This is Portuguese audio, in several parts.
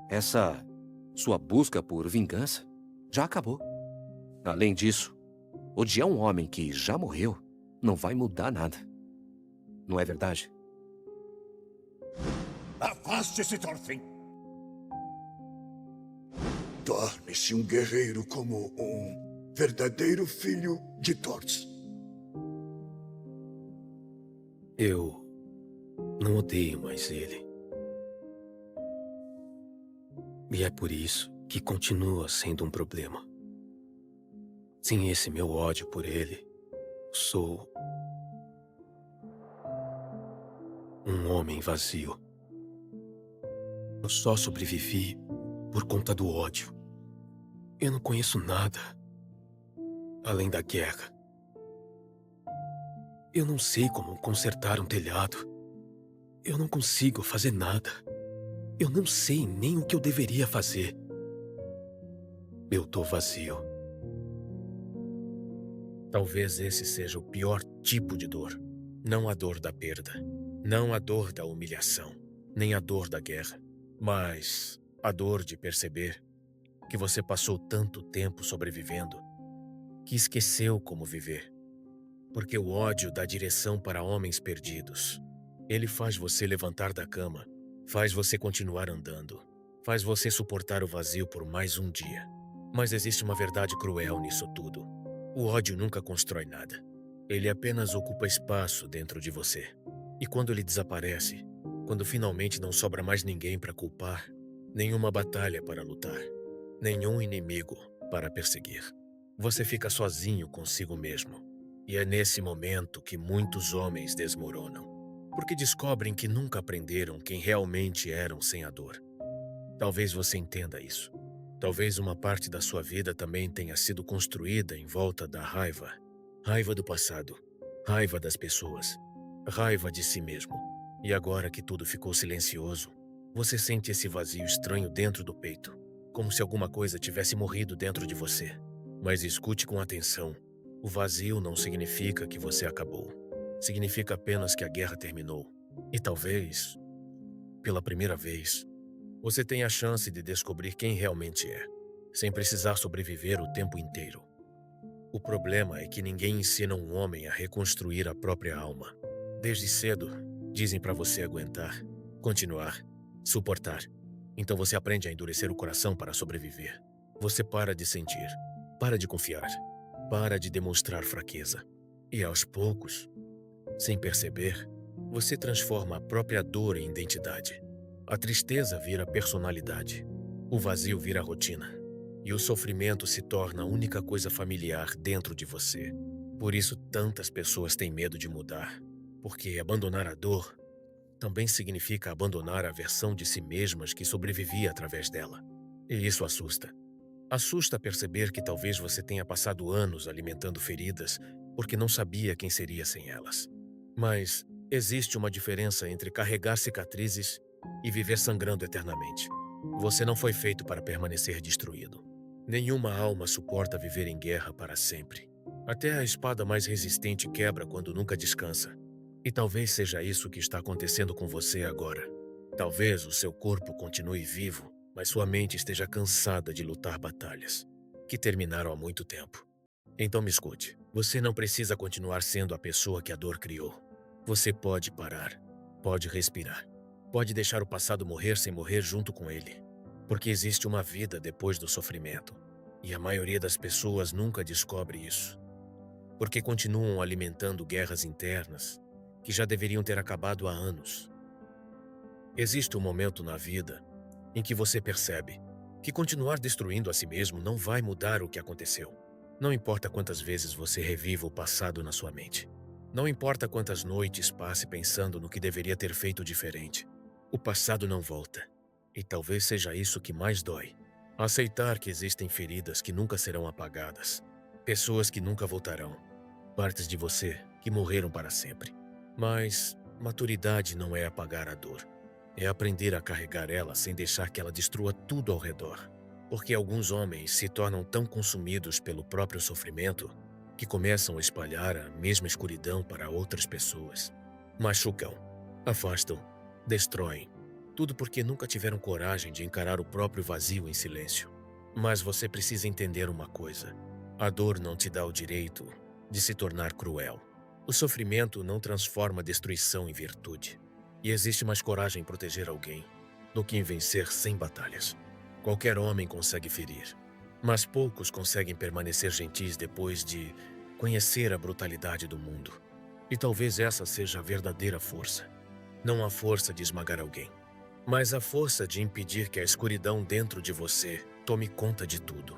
Essa sua busca por vingança já acabou. Além disso, odiar um homem que já morreu não vai mudar nada. Não é verdade? Afaste-se, Thorfinn! Torne-se um guerreiro como um verdadeiro filho de Thors. Eu não odeio mais ele. E é por isso que continua sendo um problema. Sem esse meu ódio por ele, sou um homem vazio. Eu só sobrevivi por conta do ódio. Eu não conheço nada além da guerra. Eu não sei como consertar um telhado. Eu não consigo fazer nada. Eu não sei nem o que eu deveria fazer. Eu tô vazio. Talvez esse seja o pior tipo de dor. Não a dor da perda, não a dor da humilhação, nem a dor da guerra, mas a dor de perceber que você passou tanto tempo sobrevivendo que esqueceu como viver. Porque o ódio dá direção para homens perdidos. Ele faz você levantar da cama, faz você continuar andando, faz você suportar o vazio por mais um dia. Mas existe uma verdade cruel nisso tudo. O ódio nunca constrói nada. Ele apenas ocupa espaço dentro de você. E quando ele desaparece, quando finalmente não sobra mais ninguém para culpar, nenhuma batalha para lutar, nenhum inimigo para perseguir, você fica sozinho consigo mesmo. E é nesse momento que muitos homens desmoronam, porque descobrem que nunca aprenderam quem realmente eram sem a dor. Talvez você entenda isso. Talvez uma parte da sua vida também tenha sido construída em volta da raiva. Raiva do passado, raiva das pessoas, raiva de si mesmo. E agora que tudo ficou silencioso, você sente esse vazio estranho dentro do peito, como se alguma coisa tivesse morrido dentro de você. Mas escute com atenção. O vazio não significa que você acabou. Significa apenas que a guerra terminou. E talvez, pela primeira vez, você tenha a chance de descobrir quem realmente é, sem precisar sobreviver o tempo inteiro. O problema é que ninguém ensina um homem a reconstruir a própria alma. Desde cedo, dizem para você aguentar, continuar, suportar. Então você aprende a endurecer o coração para sobreviver. Você para de sentir, para de confiar, para de demonstrar fraqueza. E aos poucos, sem perceber, você transforma a própria dor em identidade. A tristeza vira personalidade, o vazio vira rotina, e o sofrimento se torna a única coisa familiar dentro de você. Por isso tantas pessoas têm medo de mudar, porque abandonar a dor também significa abandonar a versão de si mesmas que sobrevivia através dela. E isso assusta. Assusta perceber que talvez você tenha passado anos alimentando feridas porque não sabia quem seria sem elas. Mas existe uma diferença entre carregar cicatrizes e viver sangrando eternamente. Você não foi feito para permanecer destruído. Nenhuma alma suporta viver em guerra para sempre. Até a espada mais resistente quebra quando nunca descansa. E talvez seja isso que está acontecendo com você agora. Talvez o seu corpo continue vivo, mas sua mente esteja cansada de lutar batalhas que terminaram há muito tempo. Então me escute. Você não precisa continuar sendo a pessoa que a dor criou. Você pode parar, pode respirar. Pode deixar o passado morrer sem morrer junto com ele. Porque existe uma vida depois do sofrimento. E a maioria das pessoas nunca descobre isso. Porque continuam alimentando guerras internas que já deveriam ter acabado há anos. Existe um momento na vida em que você percebe que continuar destruindo a si mesmo não vai mudar o que aconteceu. Não importa quantas vezes você reviva o passado na sua mente. Não importa quantas noites passe pensando no que deveria ter feito diferente. O passado não volta. E talvez seja isso que mais dói. Aceitar que existem feridas que nunca serão apagadas. Pessoas que nunca voltarão. Partes de você que morreram para sempre. Mas maturidade não é apagar a dor. É aprender a carregar ela sem deixar que ela destrua tudo ao redor. Porque alguns homens se tornam tão consumidos pelo próprio sofrimento que começam a espalhar a mesma escuridão para outras pessoas. Machucam, afastam, destroem Tudo porque nunca tiveram coragem de encarar o próprio vazio em silêncio. Mas você precisa entender uma coisa. A dor não te dá o direito de se tornar cruel. O sofrimento não transforma a destruição em virtude. E existe mais coragem em proteger alguém do que em vencer 100 batalhas. Qualquer homem consegue ferir, mas poucos conseguem permanecer gentis depois de conhecer a brutalidade do mundo. E talvez essa seja a verdadeira força. Não a força de esmagar alguém, mas a força de impedir que a escuridão dentro de você tome conta de tudo.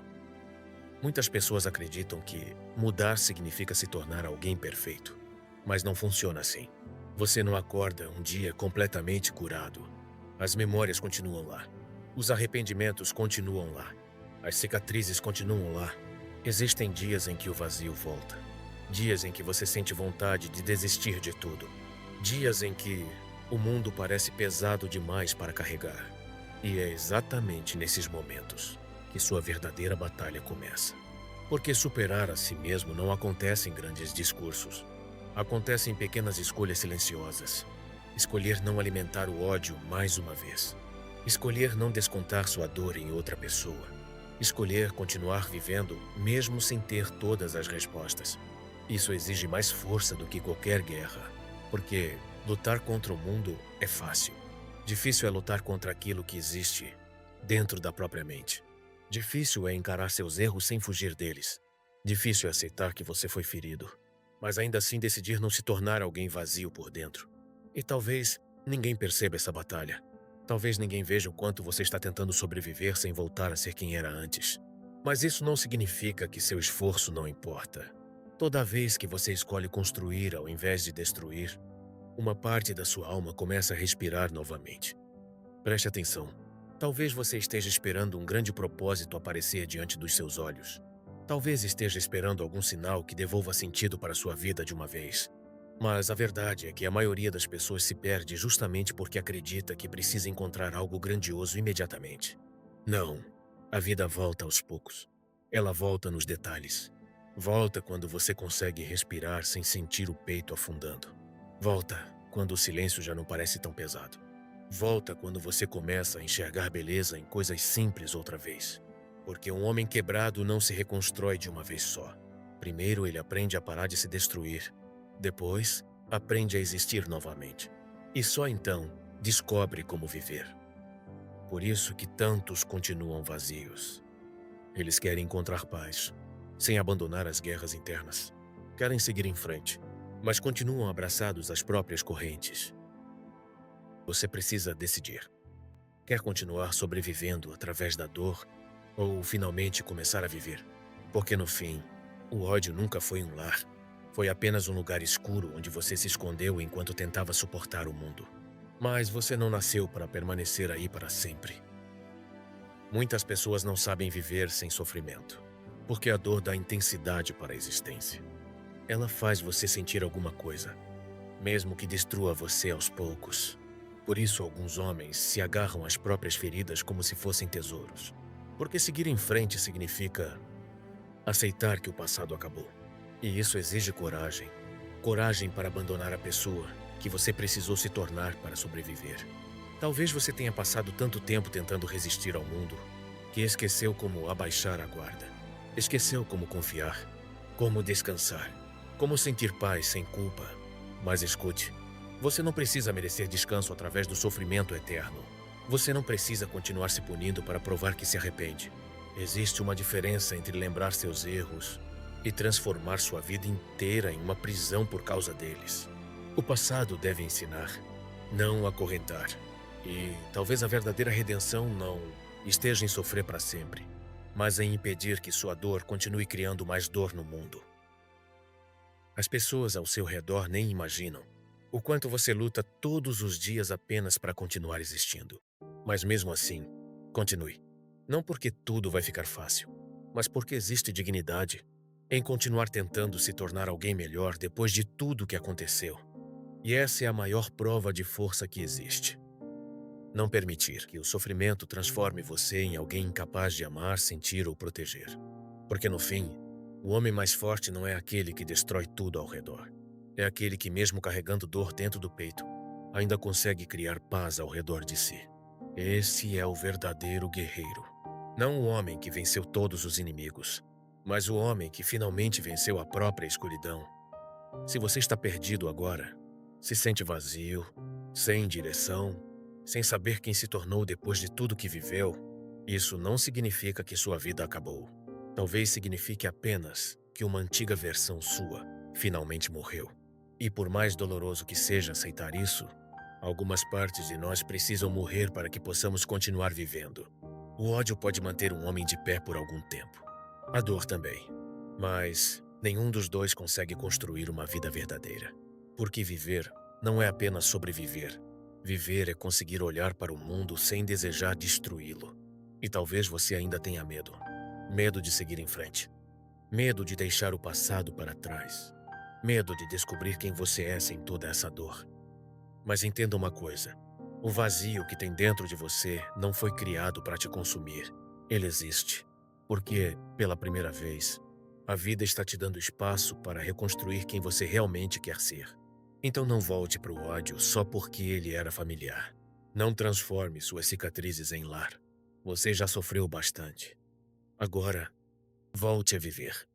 Muitas pessoas acreditam que mudar significa se tornar alguém perfeito, mas não funciona assim. Você não acorda um dia completamente curado. As memórias continuam lá. Os arrependimentos continuam lá. As cicatrizes continuam lá. Existem dias em que o vazio volta. Dias em que você sente vontade de desistir de tudo. Dias em que o mundo parece pesado demais para carregar. E é exatamente nesses momentos que sua verdadeira batalha começa. Porque superar a si mesmo não acontece em grandes discursos. Acontece em pequenas escolhas silenciosas. Escolher não alimentar o ódio mais uma vez. Escolher não descontar sua dor em outra pessoa. Escolher continuar vivendo mesmo sem ter todas as respostas. Isso exige mais força do que qualquer guerra. Porque lutar contra o mundo é fácil. Difícil é lutar contra aquilo que existe dentro da própria mente. Difícil é encarar seus erros sem fugir deles. Difícil é aceitar que você foi ferido, mas ainda assim decidir não se tornar alguém vazio por dentro. E talvez ninguém perceba essa batalha. Talvez ninguém veja o quanto você está tentando sobreviver sem voltar a ser quem era antes. Mas isso não significa que seu esforço não importa. Toda vez que você escolhe construir ao invés de destruir, uma parte da sua alma começa a respirar novamente. Preste atenção. Talvez você esteja esperando um grande propósito aparecer diante dos seus olhos. Talvez esteja esperando algum sinal que devolva sentido para sua vida de uma vez. Mas a verdade é que a maioria das pessoas se perde justamente porque acredita que precisa encontrar algo grandioso imediatamente. Não. A vida volta aos poucos. Ela volta nos detalhes. Volta quando você consegue respirar sem sentir o peito afundando. Volta quando o silêncio já não parece tão pesado. Volta quando você começa a enxergar beleza em coisas simples outra vez. Porque um homem quebrado não se reconstrói de uma vez só. Primeiro ele aprende a parar de se destruir. Depois, aprende a existir novamente. E só então, descobre como viver. Por isso que tantos continuam vazios. Eles querem encontrar paz, sem abandonar as guerras internas. Querem seguir em frente, mas continuam abraçados às próprias correntes. Você precisa decidir. Quer continuar sobrevivendo através da dor ou finalmente começar a viver? Porque no fim, o ódio nunca foi um lar. Foi apenas um lugar escuro onde você se escondeu enquanto tentava suportar o mundo. Mas você não nasceu para permanecer aí para sempre. Muitas pessoas não sabem viver sem sofrimento, porque a dor dá intensidade para a existência. Ela faz você sentir alguma coisa, mesmo que destrua você aos poucos. Por isso, alguns homens se agarram às próprias feridas como se fossem tesouros. Porque seguir em frente significa aceitar que o passado acabou. E isso exige coragem. Coragem para abandonar a pessoa que você precisou se tornar para sobreviver. Talvez você tenha passado tanto tempo tentando resistir ao mundo que esqueceu como abaixar a guarda. Esqueceu como confiar, como descansar, como sentir paz sem culpa. Mas escute. Você não precisa merecer descanso através do sofrimento eterno. Você não precisa continuar se punindo para provar que se arrepende. Existe uma diferença entre lembrar seus erros e transformar sua vida inteira em uma prisão por causa deles. O passado deve ensinar, não acorrentar. E talvez a verdadeira redenção não esteja em sofrer para sempre, mas em impedir que sua dor continue criando mais dor no mundo. As pessoas ao seu redor nem imaginam o quanto você luta todos os dias apenas para continuar existindo. Mas mesmo assim, continue. Não porque tudo vai ficar fácil, mas porque existe dignidade em continuar tentando se tornar alguém melhor depois de tudo que aconteceu. E essa é a maior prova de força que existe. Não permitir que o sofrimento transforme você em alguém incapaz de amar, sentir ou proteger. Porque no fim, o homem mais forte não é aquele que destrói tudo ao redor. É aquele que, mesmo carregando dor dentro do peito, ainda consegue criar paz ao redor de si. Esse é o verdadeiro guerreiro. Não o homem que venceu todos os inimigos, mas o homem que finalmente venceu a própria escuridão. Se você está perdido agora, se sente vazio, sem direção, sem saber quem se tornou depois de tudo que viveu, isso não significa que sua vida acabou. Talvez signifique apenas que uma antiga versão sua finalmente morreu. E por mais doloroso que seja aceitar isso, algumas partes de nós precisam morrer para que possamos continuar vivendo. O ódio pode manter um homem de pé por algum tempo. A dor também. Mas nenhum dos dois consegue construir uma vida verdadeira. Porque viver não é apenas sobreviver. Viver é conseguir olhar para o mundo sem desejar destruí-lo. E talvez você ainda tenha medo. Medo de seguir em frente. Medo de deixar o passado para trás. Medo de descobrir quem você é sem toda essa dor. Mas entenda uma coisa. O vazio que tem dentro de você não foi criado para te consumir. Ele existe. Porque, pela primeira vez, a vida está te dando espaço para reconstruir quem você realmente quer ser. Então não volte para o ódio só porque ele era familiar. Não transforme suas cicatrizes em lar. Você já sofreu bastante. Agora, volte a viver.